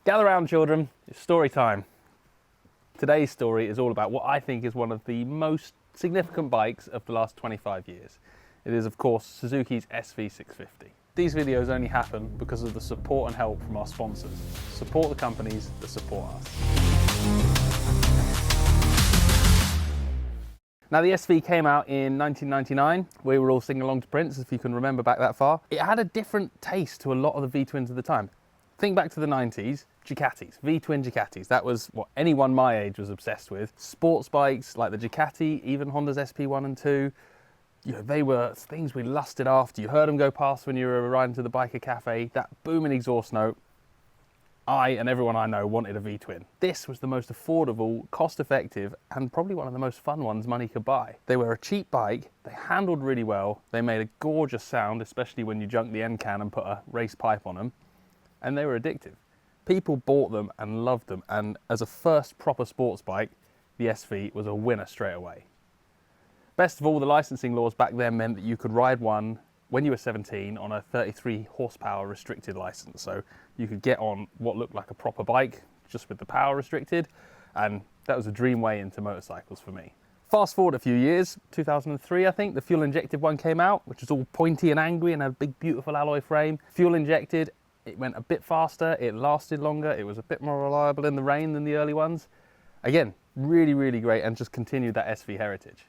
Gather round, children, it's story time. Today's story is all about what I think is one of the most significant bikes of the last 25 years. It is, of course, Suzuki's SV650. These videos only happen because of the support and help from our sponsors. Support the companies that support us. Now, the SV came out in 1999. We were all singing along to Prince, if you can remember back that far. It had a different taste to a lot of the V-twins of the time. Think back to the 90s, Ducatis, V-twin Ducatis. That was what anyone my age was obsessed with. Sports bikes like the Ducati, even Honda's SP1 and 2, you know, they were things we lusted after. You heard them go past when you were riding to the biker cafe. That booming exhaust note, I and everyone I know wanted a V-twin. This was the most affordable, cost-effective, and probably one of the most fun ones money could buy. They were a cheap bike, they handled really well, they made a gorgeous sound, especially when you junked the end can and put a race pipe on them. And they were addictive. People bought them and loved them, and as a first proper sports bike, the SV was a winner straight away. Best of all, the licensing laws back then meant that you could ride one when you were 17 on a 33 horsepower restricted license. So you could get on what looked like a proper bike, just with the power restricted, and that was a dream way into motorcycles for me. Fast forward a few years, 2003 I think, the fuel injected one came out, which was all pointy and angry and had a big beautiful alloy frame. Fuel injected, it went a bit faster, it lasted longer, it was a bit more reliable in the rain than the early ones. Again, really, really great, and just continued that SV heritage.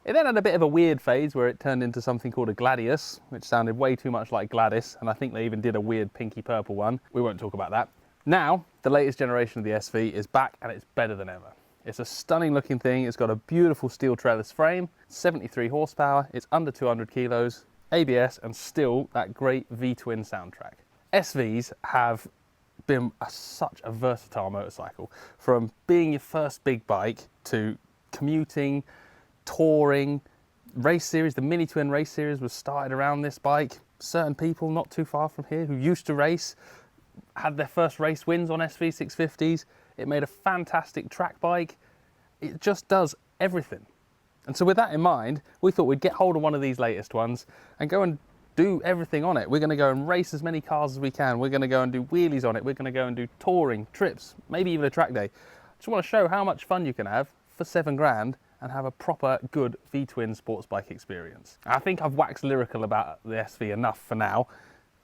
It then had a bit of a weird phase where it turned into something called a Gladius, which sounded way too much like Gladys, and I think they even did a weird pinky purple one. We won't talk about that. Now, the latest generation of the SV is back and it's better than ever. It's a stunning looking thing, it's got a beautiful steel trellis frame, 73 horsepower, it's under 200 kilos, ABS, and still that great V-twin soundtrack. SVs have been such a versatile motorcycle, from being your first big bike to commuting, touring, race series. The mini twin race series was started around this bike. Certain people not too far from here who used to race had their first race wins on SV650s. It made a fantastic track bike. It just does everything. And so with that in mind, we thought we'd get hold of one of these latest ones and go and do everything on it. We're going to go and race as many cars as we can. We're going to go and do wheelies on it. We're going to go and do touring, trips, maybe even a track day. Just want to show how much fun you can have for 7 grand and have a proper good V-twin sports bike experience. I think I've waxed lyrical about the SV enough for now.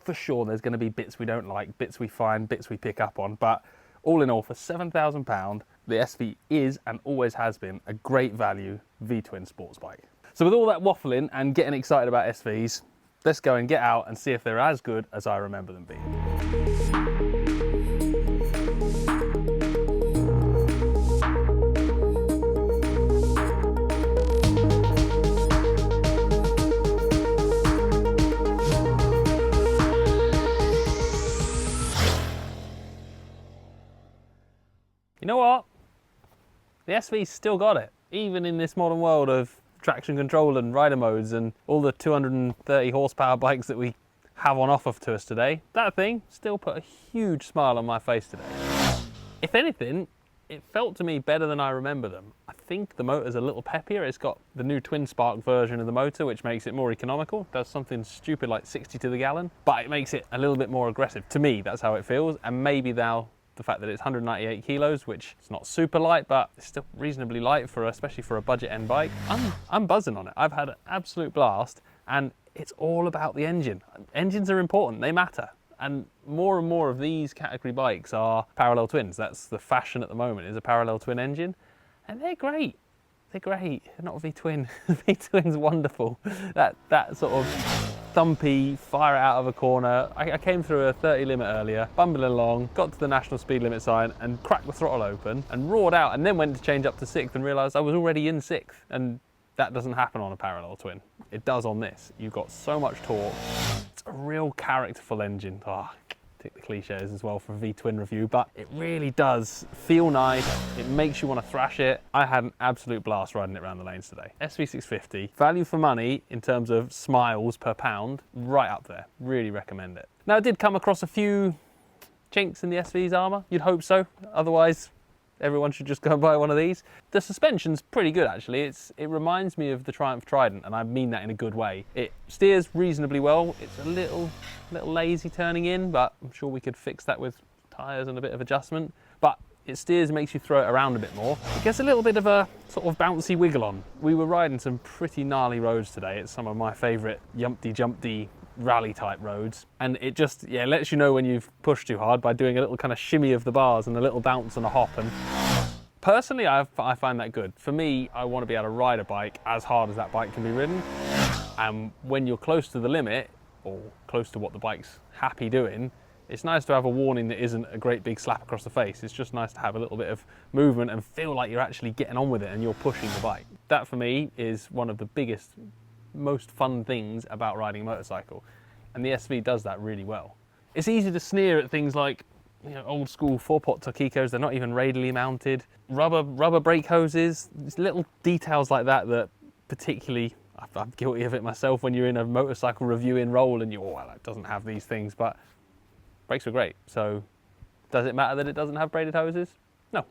For sure there's going to be bits we don't like, bits we find, bits we pick up on, but all in all, for £7,000, the SV is and always has been a great value V-twin sports bike. So with all that waffling and getting excited about SVs, let's go and get out and see if they're as good as I remember them being. You know what? The SV's still got it, even in this modern world of traction control and rider modes and all the 230 horsepower bikes that we have on offer to us today. That thing still put a huge smile on my face today. If anything, it felt to me better than I remember them. I think the motor's a little peppier. It's got the new twin spark version of the motor, which makes it more economical. It does something stupid like 60 to the gallon, but it makes it a little bit more aggressive. To me, that's how it feels. And maybe now the fact that it's 198 kilos, which is not super light, but it's still reasonably light for, especially for a budget end bike. I'm buzzing on it. I've had an absolute blast, and it's all about the engine. Engines are important, they matter. And more of these category bikes are parallel twins. That's the fashion at the moment, is a parallel twin engine. And they're great. They're great. They're not a V-twin. V-twin's wonderful. That sort of thumpy, fire it out of a corner. I came through a 30 limit earlier, bumbling along, got to the national speed limit sign and cracked the throttle open and roared out, and then went to change up to 6th and realised I was already in 6th. And that doesn't happen on a parallel twin. It does on this. You've got so much torque. It's a real characterful engine. Oh, tick the cliches as well for a V-twin review, but it really does feel nice. It makes you want to thrash it. I had an absolute blast riding it around the lanes today. SV650, value for money in terms of smiles per pound, right up there. Really recommend it. Now, I did come across a few chinks in the SV's armour. You'd hope so. Otherwise, everyone should just go and buy one of these. The suspension's pretty good actually. It reminds me of the Triumph Trident, and I mean that in a good way. It steers reasonably well. It's a little lazy turning in, but I'm sure we could fix that with tyres and a bit of adjustment, but it steers, makes you throw it around a bit more. It gets a little bit of a sort of bouncy wiggle on. We were riding some pretty gnarly roads today. It's some of my favourite yumpty-jumpty rally type roads, and it just lets you know when you've pushed too hard by doing a little kind of shimmy of the bars and a little bounce and a hop. And personally, I find that good. For me, I want to be able to ride a bike as hard as that bike can be ridden, and when you're close to the limit or close to what the bike's happy doing, it's nice to have a warning that isn't a great big slap across the face. It's just nice to have a little bit of movement and feel like you're actually getting on with it and you're pushing the bike. That for me is one of the biggest, most fun things about riding a motorcycle, and the SV does that really well. It's easy to sneer at things like, you know, old school 4-pot Tokikos. They're not even radially mounted. Rubber brake hoses, little details like that that particularly, I'm guilty of it myself, when you're in a motorcycle reviewing role and well, it doesn't have these things, but brakes are great. So does it matter that it doesn't have braided hoses? No.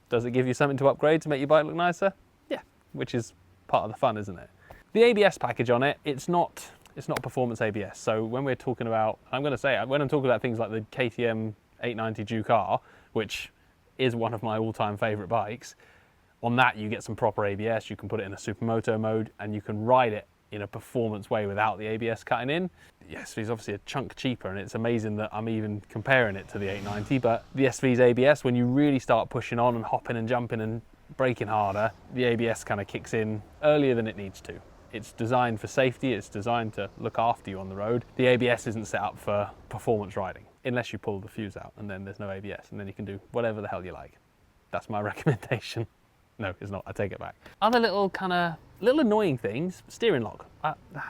Does it give you something to upgrade to make your bike look nicer? Yeah, which is part of the fun, isn't it? The ABS package on it, it's not performance ABS. So when we're talking about, I'm going to say, when I'm talking about things like the KTM 890 Duke R, which is one of my all-time favourite bikes, on that you get some proper ABS. You can put it in a supermoto mode and you can ride it in a performance way without the ABS cutting in. The SV is obviously a chunk cheaper, and it's amazing that I'm even comparing it to the 890, but the SV's ABS, when you really start pushing on and hopping and jumping and braking harder, the ABS kind of kicks in earlier than it needs to. It's designed for safety, it's designed to look after you on the road. The ABS isn't set up for performance riding, unless you pull the fuse out and then there's no ABS, and then you can do whatever the hell you like. That's my recommendation. No, it's not, I take it back. Other little annoying things, steering lock.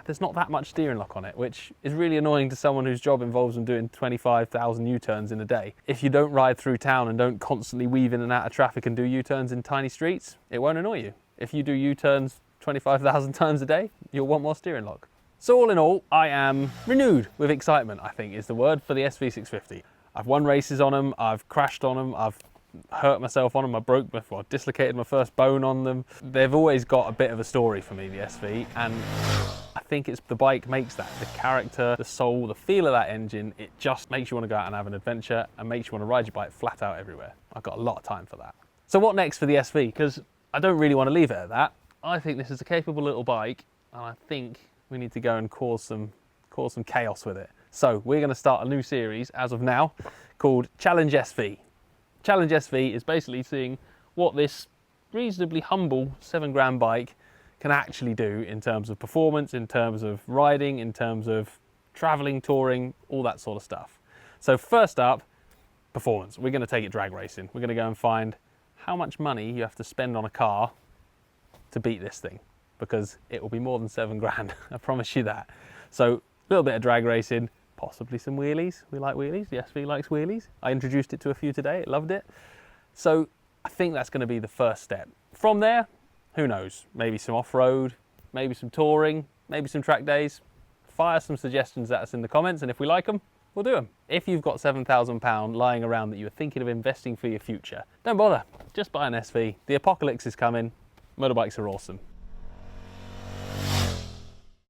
There's not that much steering lock on it, which is really annoying to someone whose job involves them doing 25,000 U-turns in a day. If you don't ride through town and don't constantly weave in and out of traffic and do U-turns in tiny streets, it won't annoy you. If you do U-turns 25,000 times a day, you'll want more steering lock. So all in all, I am renewed with excitement, I think is the word, for the SV650. I've won races on them, I've crashed on them, I've hurt myself on them, I dislocated my first bone on them. They've always got a bit of a story for me, the SV, and I think it's the bike makes that. The character, the soul, the feel of that engine, it just makes you want to go out and have an adventure and makes you want to ride your bike flat out everywhere. I've got a lot of time for that. So what next for the SV? Because I don't really want to leave it at that. I think this is a capable little bike, and I think we need to go and cause some chaos with it. So we're going to start a new series as of now called Challenge SV. Challenge SV is basically seeing what this reasonably humble 7 grand bike can actually do in terms of performance, in terms of riding, in terms of traveling, touring, all that sort of stuff. So first up, performance. We're going to take it drag racing. We're going to go and find how much money you have to spend on a car to beat this thing, because it will be more than 7 grand, I promise you that. So a little bit of drag racing, possibly some wheelies. We like wheelies, the SV likes wheelies. I introduced it to a few today, it loved it. So I think that's going to be the first step. From there, who knows, maybe some off-road, maybe some touring, maybe some track days. Fire some suggestions at us in the comments, and if we like them, we'll do them. If you've got £7,000 lying around that you're thinking of investing for your future, don't bother, just buy an SV. The apocalypse is coming, motorbikes are awesome.